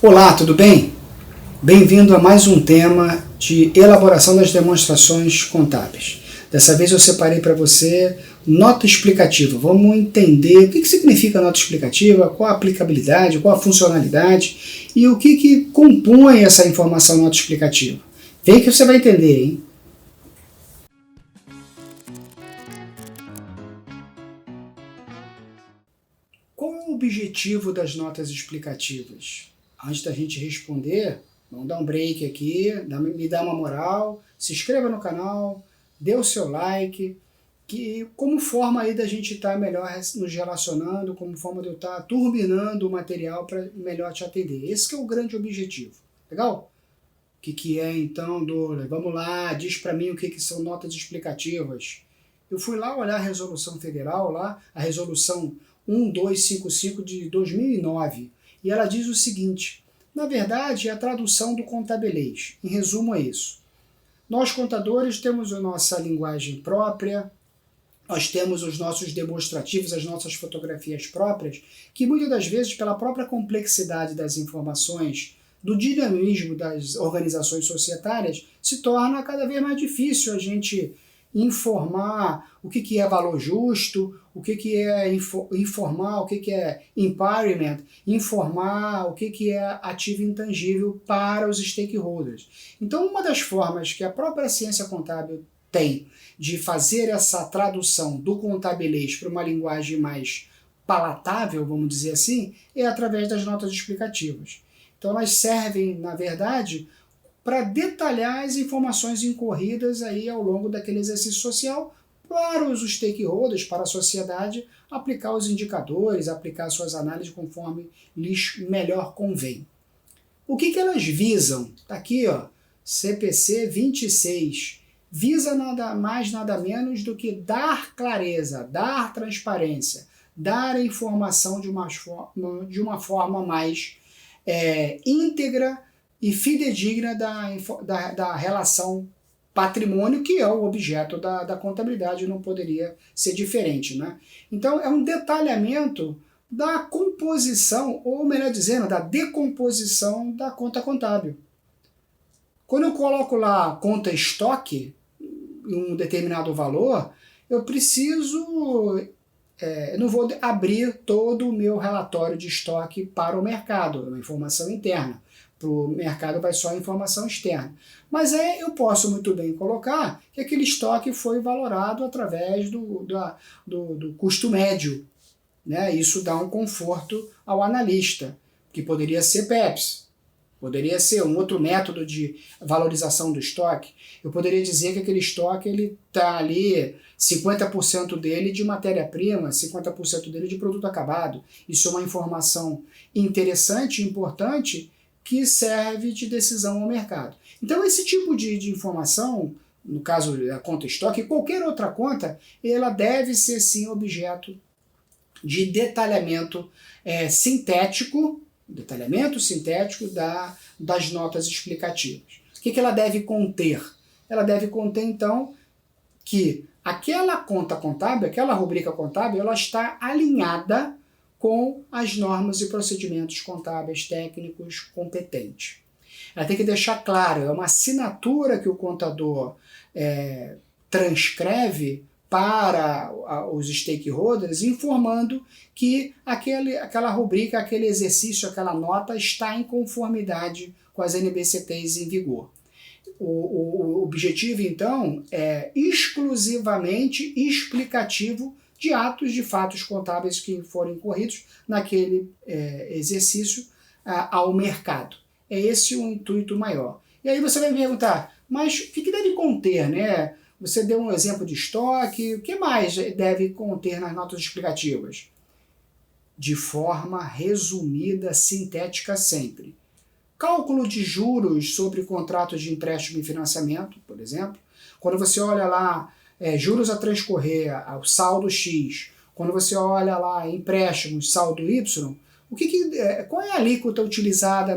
Olá, tudo bem? Bem-vindo a mais um tema de elaboração das demonstrações contábeis. Dessa vez eu separei para você nota explicativa. Vamos entender o que significa nota explicativa, qual a aplicabilidade, qual a funcionalidade e o que compõe essa informação nota explicativa. Vem que você vai entender, hein? Qual é o objetivo das notas explicativas? Antes da gente responder, vamos dar um break aqui, me dá uma moral, se inscreva no canal, dê o seu like, que como forma aí da gente estar melhor nos relacionando, como forma de eu estar turbinando o material para melhor te atender. Esse que é o grande objetivo. Legal? O que é então, Douglas? Vamos lá, diz para mim o que são notas explicativas. Eu fui lá olhar a resolução federal, lá, a resolução 1255 de 2009, e ela diz o seguinte: na verdade, é a tradução do contabilês. Em resumo, é isso. Nós, contadores, temos a nossa linguagem própria, nós temos os nossos demonstrativos, as nossas fotografias próprias, que muitas das vezes, pela própria complexidade das informações, do dinamismo das organizações societárias, se torna cada vez mais difícil a gente informar o que é valor justo, o que é informar o que é impairment, informar o que é ativo intangível para os stakeholders. Então, uma das formas que a própria ciência contábil tem de fazer essa tradução do contabilês para uma linguagem mais palatável, vamos dizer assim, é através das notas explicativas. Então, elas servem, na verdade, para detalhar as informações incorridas aí ao longo daquele exercício social para os stakeholders, para a sociedade, aplicar os indicadores, aplicar suas análises conforme lhes melhor convém. O que elas visam? Está aqui, ó, CPC 26. Visa nada mais, nada menos do que dar clareza, dar transparência, dar informação de uma forma mais íntegra e fidedigna da relação patrimônio, que é o objeto da contabilidade, não poderia ser diferente, né? Então, é um detalhamento da composição, ou melhor dizendo, da decomposição da conta contábil. Quando eu coloco lá conta estoque, um determinado valor, eu preciso... eu não vou abrir todo o meu relatório de estoque para o mercado, é uma informação interna. Para o mercado vai só a informação externa. Mas eu posso muito bem colocar que aquele estoque foi valorado através do custo médio, né? Isso dá um conforto ao analista, que poderia ser PEPS, poderia ser um outro método de valorização do estoque. Eu poderia dizer que aquele estoque está ali 50% dele de matéria-prima, 50% dele de produto acabado. Isso é uma informação interessante e importante que serve de decisão ao mercado. Então, esse tipo de informação, no caso da conta estoque, qualquer outra conta, ela deve ser sim objeto de detalhamento sintético das notas explicativas. O que ela deve conter? Ela deve conter, então, que aquela conta contábil, aquela rubrica contábil, ela está alinhada com as normas e procedimentos contábeis técnicos competentes. Ela tem que deixar claro, é uma assinatura que o contador transcreve para os stakeholders, informando que aquela rubrica, aquele exercício, aquela nota está em conformidade com as NBCTs em vigor. O objetivo, então, é exclusivamente explicativo de atos, de fatos contábeis que foram incorridos naquele exercício ao mercado. É esse o intuito maior. E aí você vai me perguntar, mas o que deve conter, né? Você deu um exemplo de estoque, o que mais deve conter nas notas explicativas? De forma resumida, sintética sempre. Cálculo de juros sobre contratos de empréstimo e financiamento, por exemplo. Quando você olha lá juros a transcorrer, o saldo X, quando você olha lá empréstimos, saldo Y, qual é a alíquota utilizada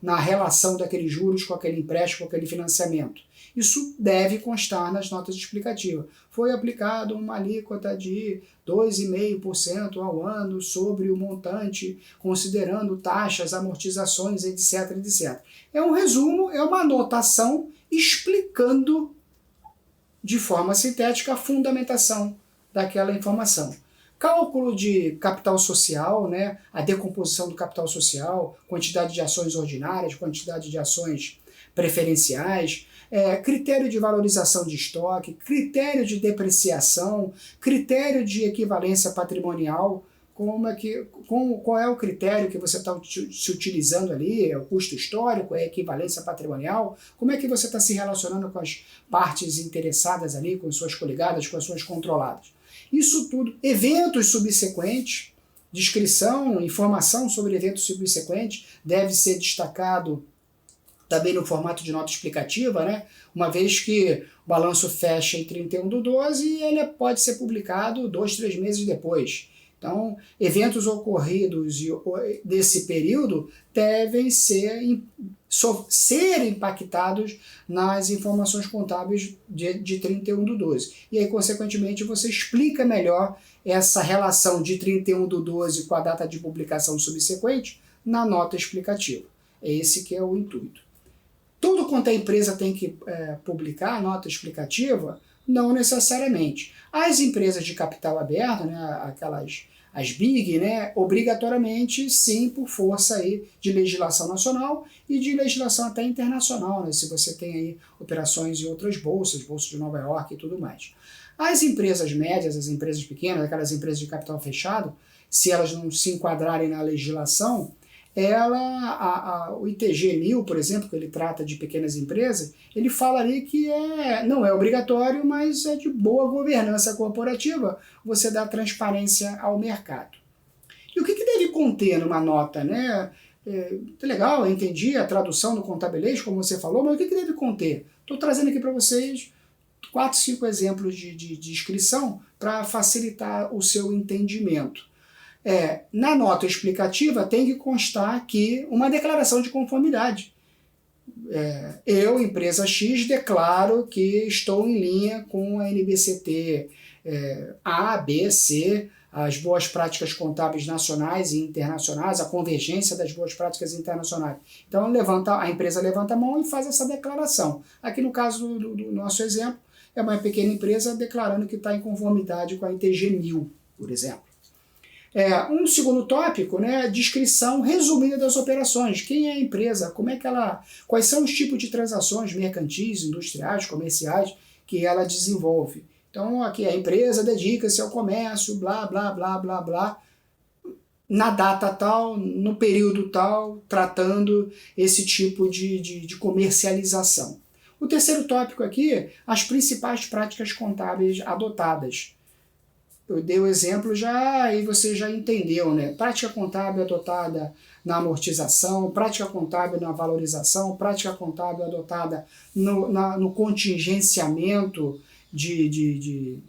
na relação daqueles juros com aquele empréstimo, com aquele financiamento? Isso deve constar nas notas explicativas. Foi aplicado uma alíquota de 2,5% ao ano sobre o montante, considerando taxas, amortizações, etc, etc. É um resumo, é uma anotação explicando de forma sintética a fundamentação daquela informação. Cálculo de capital social, né, a decomposição do capital social, quantidade de ações ordinárias, quantidade de ações preferenciais, critério de valorização de estoque, critério de depreciação, critério de equivalência patrimonial, qual é o critério que você está se utilizando ali, é o custo histórico, é a equivalência patrimonial, como é que você está se relacionando com as partes interessadas ali, com as suas coligadas, com as suas controladas. Isso tudo, eventos subsequentes, descrição, informação sobre eventos subsequentes, deve ser destacado também no formato de nota explicativa, né? Uma vez que o balanço fecha em 31/12 e ele pode ser publicado 2, 3 meses depois. Então, eventos ocorridos desse período devem ser impactados nas informações contábeis de 31/12. E aí, consequentemente, você explica melhor essa relação de 31/12 com a data de publicação subsequente na nota explicativa. É esse que é o intuito. Tudo quanto a empresa tem que publicar a nota explicativa, não necessariamente. As empresas de capital aberto, né, as BIG, né, obrigatoriamente, sim, por força aí de legislação nacional e de legislação até internacional, né, se você tem aí operações em outras bolsas, Bolsa de Nova York e tudo mais. As empresas médias, as empresas pequenas, aquelas empresas de capital fechado, se elas não se enquadrarem na legislação, o ITG 1000, por exemplo, que ele trata de pequenas empresas, ele fala ali que não é obrigatório, mas é de boa governança corporativa você dar transparência ao mercado. E o que deve conter numa nota, né? Legal, eu entendi a tradução no contabilês, como você falou, mas o que deve conter? Estou trazendo aqui para vocês 4, 5 exemplos de inscrição para facilitar o seu entendimento. Na nota explicativa tem que constar aqui uma declaração de conformidade. Eu, empresa X, declaro que estou em linha com a NBCT A, B, C, as boas práticas contábeis nacionais e internacionais, a convergência das boas práticas internacionais. Então a empresa levanta a mão e faz essa declaração. Aqui no caso do nosso exemplo, é uma pequena empresa declarando que está em conformidade com a ITG 1000, por exemplo. Um segundo tópico, né, descrição resumida das operações. Quem é a empresa? Quais são os tipos de transações mercantis, industriais, comerciais que ela desenvolve? Então, aqui a empresa dedica-se ao comércio, blá, blá, blá, blá, blá, na data tal, no período tal, tratando esse tipo de comercialização. O terceiro tópico aqui, as principais práticas contábeis adotadas. Eu dei o exemplo já e você já entendeu, né? Prática contábil adotada na amortização, prática contábil na valorização, prática contábil adotada no contingenciamento de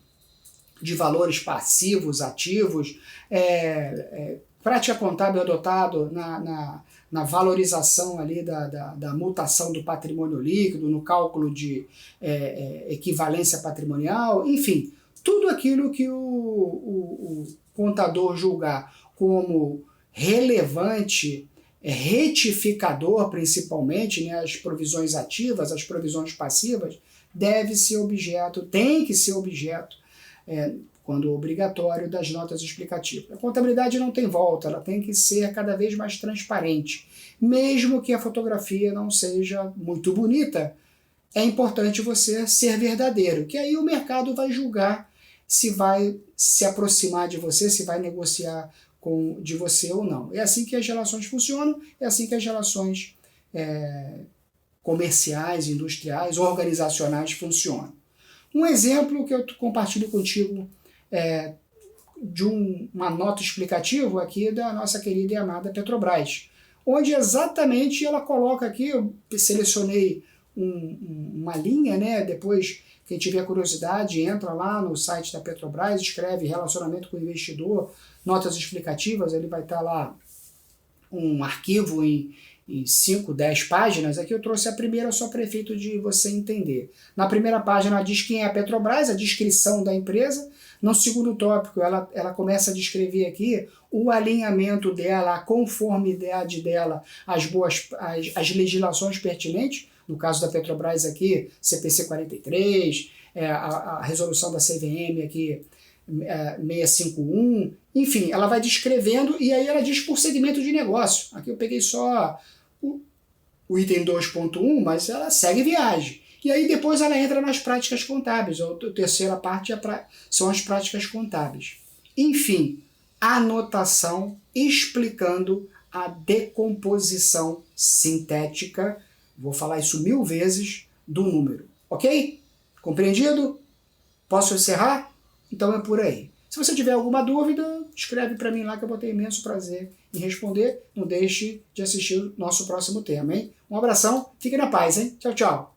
valores passivos, ativos, prática contábil adotada na valorização ali da mutação do patrimônio líquido, no cálculo de equivalência patrimonial, enfim, tudo aquilo que o contador julgar como relevante, retificador principalmente, né, as provisões ativas, as provisões passivas, tem que ser objeto, quando obrigatório, das notas explicativas. A contabilidade não tem volta, ela tem que ser cada vez mais transparente. Mesmo que a fotografia não seja muito bonita, é importante você ser verdadeiro, que aí o mercado vai julgar se vai se aproximar de você, se vai negociar de você ou não. É assim que as relações funcionam, é assim que as relações comerciais, industriais, organizacionais funcionam. Um exemplo que eu compartilho contigo de uma nota explicativa aqui da nossa querida e amada Petrobras, onde exatamente ela coloca aqui, eu selecionei uma linha, né? Depois, quem tiver curiosidade, entra lá no site da Petrobras, escreve relacionamento com o investidor, notas explicativas, ele vai estar lá um arquivo em em 5, 10 páginas, aqui eu trouxe a primeira só para efeito de você entender. Na primeira página ela diz quem é a Petrobras, a descrição da empresa. No segundo tópico ela começa a descrever aqui o alinhamento dela, a conformidade dela às legislações pertinentes, no caso da Petrobras aqui, CPC 43, a resolução da CVM aqui, 651, enfim, ela vai descrevendo e aí ela diz por segmento de negócio. Aqui eu peguei só o item 2.1, mas ela segue viagem. E aí depois ela entra nas práticas contábeis, a terceira parte são as práticas contábeis. Enfim, anotação explicando a decomposição sintética, vou falar isso 1000 vezes, do número. Ok? Compreendido? Posso encerrar? Então é por aí. Se você tiver alguma dúvida, escreve para mim lá que eu vou ter imenso prazer em responder. Não deixe de assistir o nosso próximo tema, hein? Um abração, fique na paz, hein? Tchau, tchau.